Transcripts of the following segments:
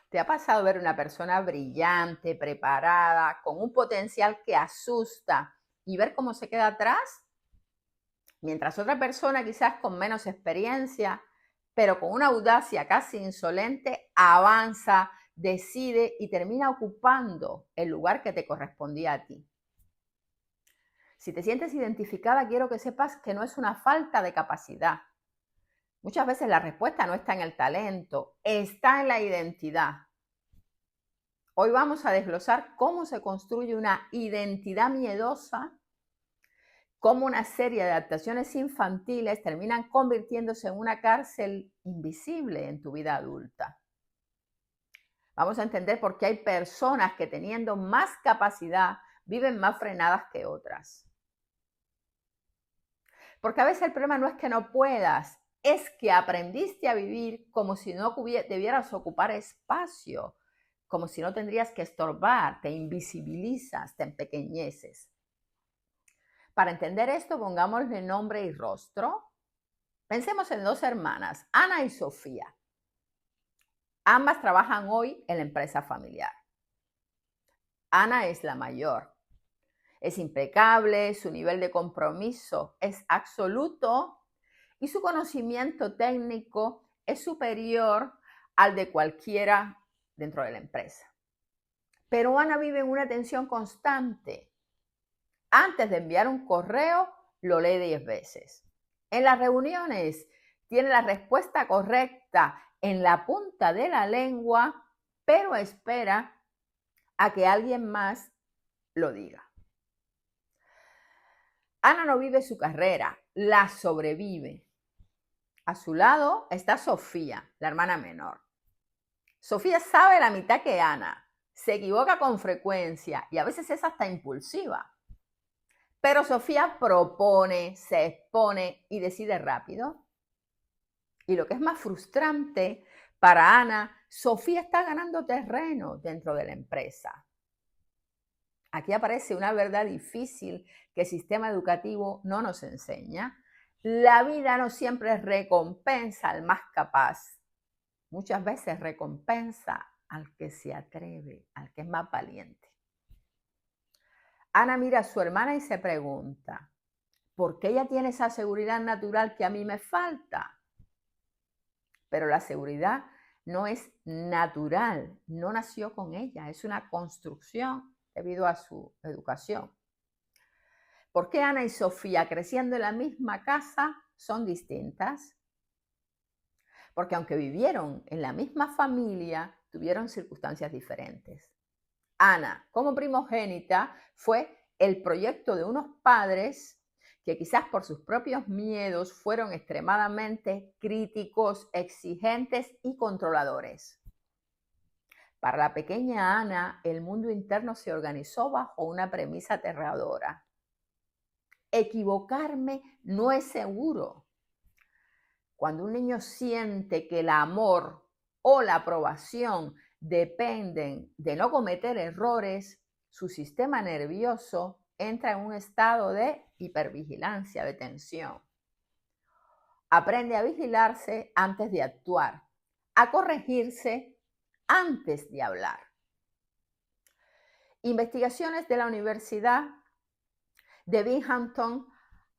¿Te ha pasado ver una persona brillante, preparada, con un potencial que asusta y ver cómo se queda atrás? Mientras otra persona, quizás con menos experiencia, pero con una audacia casi insolente, avanza, decide y termina ocupando el lugar que te correspondía a ti. Si te sientes identificada, quiero que sepas que no es una falta de capacidad. Muchas veces la respuesta no está en el talento, está en la identidad. Hoy vamos a desglosar cómo se construye una identidad miedosa, cómo una serie de adaptaciones infantiles terminan convirtiéndose en una cárcel invisible en tu vida adulta. Vamos a entender por qué hay personas que teniendo más capacidad viven más frenadas que otras. Porque a veces el problema no es que no puedas, es que aprendiste a vivir como si no debieras ocupar espacio, como si no tendrías que estorbar, te invisibilizas, te empequeñeces. Para entender esto, pongámosle nombre y rostro. Pensemos en dos hermanas, Ana y Sofía. Ambas trabajan hoy en la empresa familiar. Ana es la mayor. Es impecable, su nivel de compromiso es absoluto y su conocimiento técnico es superior al de cualquiera dentro de la empresa. Pero Ana vive en una tensión constante. Antes de enviar un correo, lo lee 10 veces. En las reuniones tiene la respuesta correcta en la punta de la lengua, pero espera a que alguien más lo diga. Ana no vive su carrera, la sobrevive. A su lado está Sofía, la hermana menor. Sofía sabe la mitad que Ana, se equivoca con frecuencia y a veces es hasta impulsiva. Pero Sofía propone, se expone y decide rápido. Y lo que es más frustrante para Ana, Sofía está ganando terreno dentro de la empresa. Aquí aparece una verdad difícil que el sistema educativo no nos enseña. La vida no siempre recompensa al más capaz. Muchas veces recompensa al que se atreve, al que es más valiente. Ana mira a su hermana y se pregunta, ¿por qué ella tiene esa seguridad natural que a mí me falta? Pero la seguridad no es natural, no nació con ella, es una construcción debido a su educación. ¿Por qué Ana y Sofía, creciendo en la misma casa, son distintas? Porque aunque vivieron en la misma familia, tuvieron circunstancias diferentes. Ana, como primogénita, fue el proyecto de unos padres que quizás por sus propios miedos fueron extremadamente críticos, exigentes y controladores. Para la pequeña Ana, el mundo interno se organizó bajo una premisa aterradora. Equivocarme no es seguro. Cuando un niño siente que el amor o la aprobación dependen de no cometer errores, su sistema nervioso entra en un estado de hipervigilancia, de tensión. Aprende a vigilarse antes de actuar, a corregirse antes de hablar. Investigaciones de la Universidad de Binghamton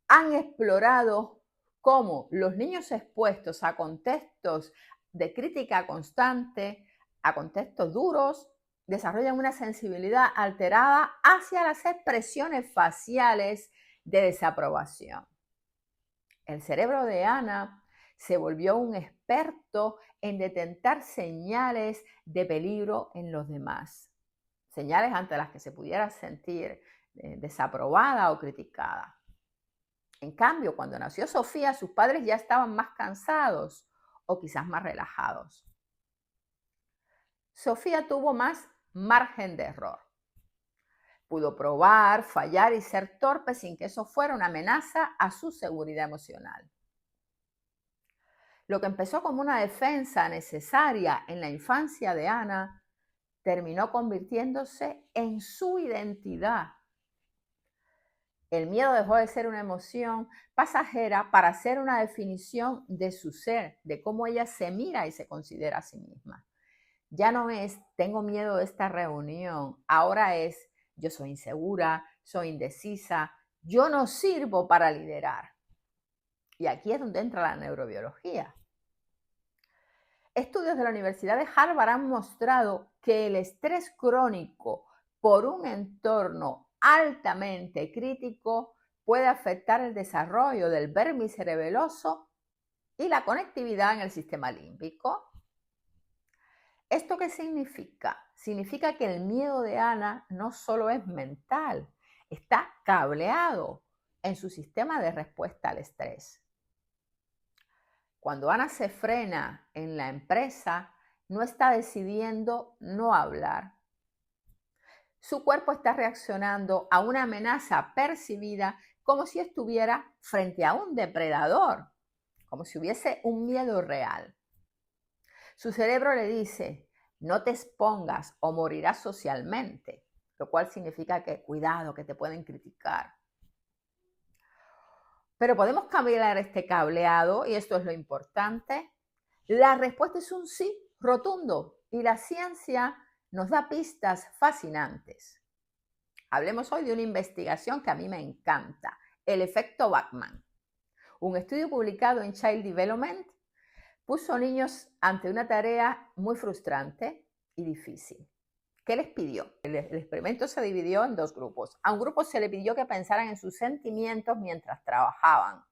han explorado cómo los niños expuestos a contextos de crítica constante, a contextos duros, desarrollan una sensibilidad alterada hacia las expresiones faciales de desaprobación. El cerebro de Ana se volvió un experto en detectar señales de peligro en los demás, señales ante las que se pudiera sentir desaprobada o criticada. En cambio, cuando nació Sofía, sus padres ya estaban más cansados o quizás más relajados. Sofía tuvo más margen de error. Pudo probar, fallar y ser torpe sin que eso fuera una amenaza a su seguridad emocional. Lo que empezó como una defensa necesaria en la infancia de Ana terminó convirtiéndose en su identidad. El miedo dejó de ser una emoción pasajera para ser una definición de su ser, de cómo ella se mira y se considera a sí misma. Ya no es tengo miedo de esta reunión, ahora es yo soy insegura, soy indecisa, yo no sirvo para liderar. Y aquí es donde entra la neurobiología. Estudios de la Universidad de Harvard han mostrado que el estrés crónico por un entorno altamente crítico puede afectar el desarrollo del vermicerebeloso y la conectividad en el sistema límbico. ¿Esto qué significa? Significa que el miedo de Ana no solo es mental, está cableado en su sistema de respuesta al estrés. Cuando Ana se frena en la empresa, no está decidiendo no hablar. Su cuerpo está reaccionando a una amenaza percibida como si estuviera frente a un depredador, como si hubiese un miedo real. Su cerebro le dice, no te expongas o morirás socialmente, lo cual significa que cuidado, que te pueden criticar. Pero podemos cambiar este cableado y esto es lo importante. La respuesta es un sí rotundo y la ciencia nos da pistas fascinantes. Hablemos hoy de una investigación que a mí me encanta, el efecto Bachman. Un estudio publicado en Child Development puso niños ante una tarea muy frustrante y difícil. ¿Qué les pidió? El experimento se dividió en dos grupos. A un grupo se le pidió que pensaran en sus sentimientos mientras trabajaban.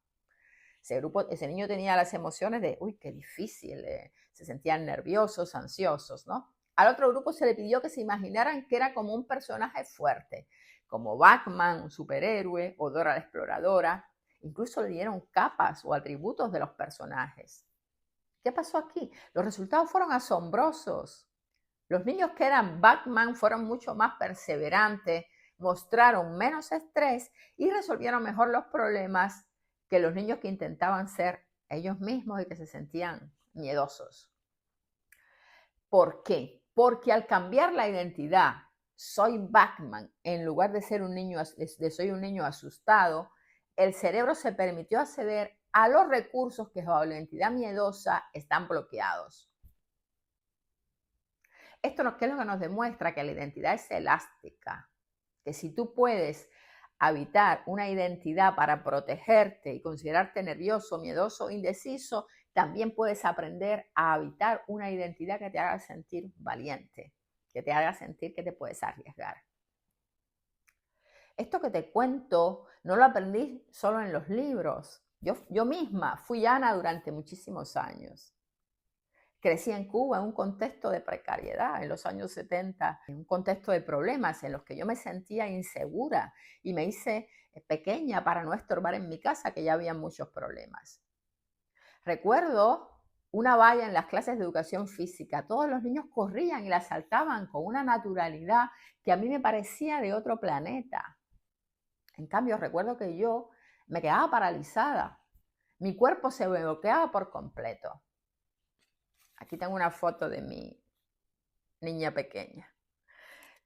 Ese niño tenía las emociones de, uy, qué difícil, se sentían nerviosos, ansiosos, ¿no? Al otro grupo se le pidió que se imaginaran que era como un personaje fuerte, como Batman, un superhéroe, o Dora la Exploradora. Incluso le dieron capas o atributos de los personajes. ¿Qué pasó aquí? Los resultados fueron asombrosos. Los niños que eran Batman fueron mucho más perseverantes, mostraron menos estrés y resolvieron mejor los problemas que los niños que intentaban ser ellos mismos y que se sentían miedosos. ¿Por qué? Porque al cambiar la identidad, soy Batman, en lugar de ser soy un niño asustado, el cerebro se permitió acceder a los recursos que bajo la identidad miedosa están bloqueados. Esto ¿qué es lo que nos demuestra? Que la identidad es elástica, que si tú puedes habitar una identidad para protegerte y considerarte nervioso, miedoso, indeciso, también puedes aprender a habitar una identidad que te haga sentir valiente, que te haga sentir que te puedes arriesgar. Esto que te cuento no lo aprendí solo en los libros. Yo misma fui Ana durante muchísimos años. Crecí en Cuba en un contexto de precariedad en los años 70, en un contexto de problemas en los que yo me sentía insegura y me hice pequeña para no estorbar en mi casa, que ya había muchos problemas. Recuerdo una valla en las clases de educación física. Todos los niños corrían y la saltaban con una naturalidad que a mí me parecía de otro planeta. En cambio, recuerdo que yo me quedaba paralizada. Mi cuerpo se bloqueaba por completo. Aquí tengo una foto de mi niña pequeña.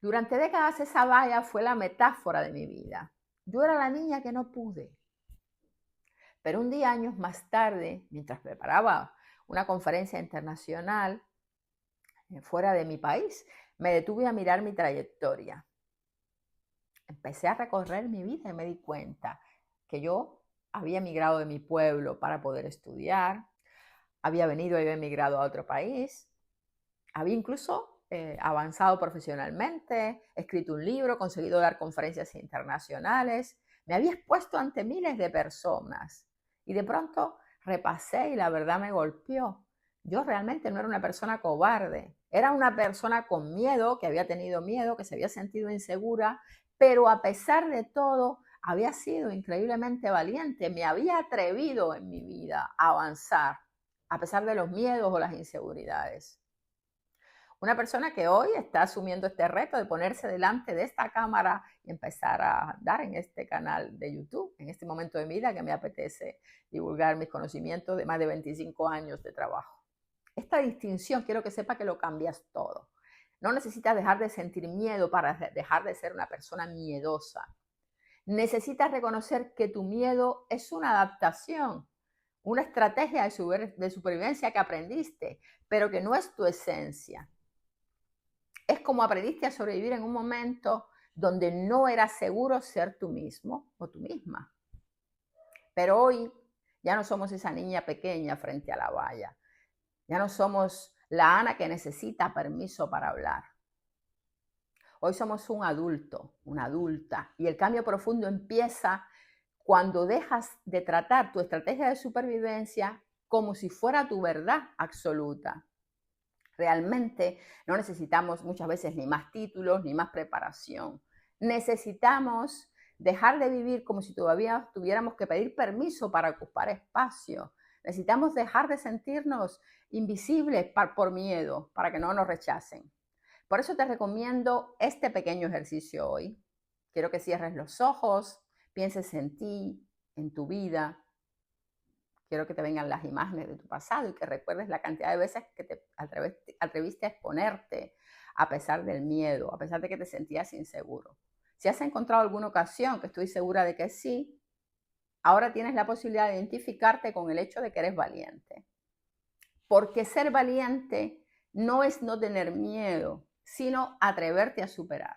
Durante décadas esa valla fue la metáfora de mi vida. Yo era la niña que no pude. Pero un día, años más tarde, mientras preparaba una conferencia internacional fuera de mi país, me detuve a mirar mi trayectoria. Empecé a recorrer mi vida y me di cuenta que yo había emigrado de mi pueblo para poder estudiar, había emigrado a otro país, había incluso avanzado profesionalmente, escrito un libro, conseguido dar conferencias internacionales, me había expuesto ante miles de personas y de pronto repasé y la verdad me golpeó. Yo realmente no era una persona cobarde, era una persona con miedo, que había tenido miedo, que se había sentido insegura, pero a pesar de todo había sido increíblemente valiente, me había atrevido en mi vida a avanzar, a pesar de los miedos o las inseguridades. Una persona que hoy está asumiendo este reto de ponerse delante de esta cámara y empezar a dar en este canal de YouTube, en este momento de mi vida que me apetece divulgar mis conocimientos de más de 25 años de trabajo. Esta distinción quiero que sepa que lo cambias todo. No necesitas dejar de sentir miedo para dejar de ser una persona miedosa. Necesitas reconocer que tu miedo es una adaptación, una estrategia de supervivencia que aprendiste, pero que no es tu esencia. Es como aprendiste a sobrevivir en un momento donde no era seguro ser tú mismo o tú misma. Pero hoy ya no somos esa niña pequeña frente a la valla. Ya no somos la Ana que necesita permiso para hablar. Hoy somos un adulto, una adulta, y el cambio profundo empieza cuando dejas de tratar tu estrategia de supervivencia como si fuera tu verdad absoluta. Realmente no necesitamos muchas veces ni más títulos ni más preparación. Necesitamos dejar de vivir como si todavía tuviéramos que pedir permiso para ocupar espacio. Necesitamos dejar de sentirnos invisibles por miedo, para que no nos rechacen. Por eso te recomiendo este pequeño ejercicio hoy. Quiero que cierres los ojos, pienses en ti, en tu vida. Quiero que te vengan las imágenes de tu pasado y que recuerdes la cantidad de veces que te atreviste a exponerte a pesar del miedo, a pesar de que te sentías inseguro. Si has encontrado alguna ocasión, que estoy segura de que sí, ahora tienes la posibilidad de identificarte con el hecho de que eres valiente. Porque ser valiente no es no tener miedo, sino atreverte a superarlo.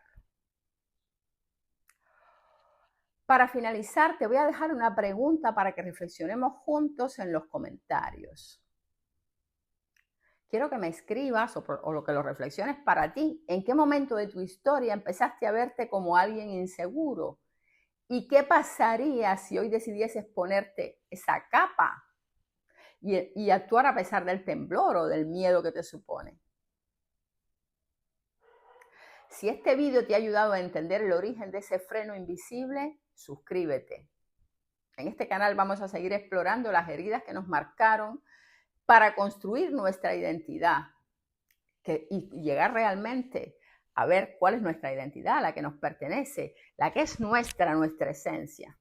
Para finalizar, te voy a dejar una pregunta para que reflexionemos juntos en los comentarios. Quiero que me escribas o que lo reflexiones para ti. ¿En qué momento de tu historia empezaste a verte como alguien inseguro? ¿Y qué pasaría si hoy decidieses ponerte esa capa y actuar a pesar del temblor o del miedo que te supone? Si este video te ha ayudado a entender el origen de ese freno invisible, suscríbete. En este canal vamos a seguir explorando las heridas que nos marcaron para construir nuestra identidad y llegar realmente a ver cuál es nuestra identidad, la que nos pertenece, la que es nuestra esencia.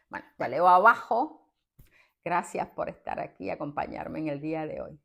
Bueno, te leo abajo. Gracias por estar aquí y acompañarme en el día de hoy.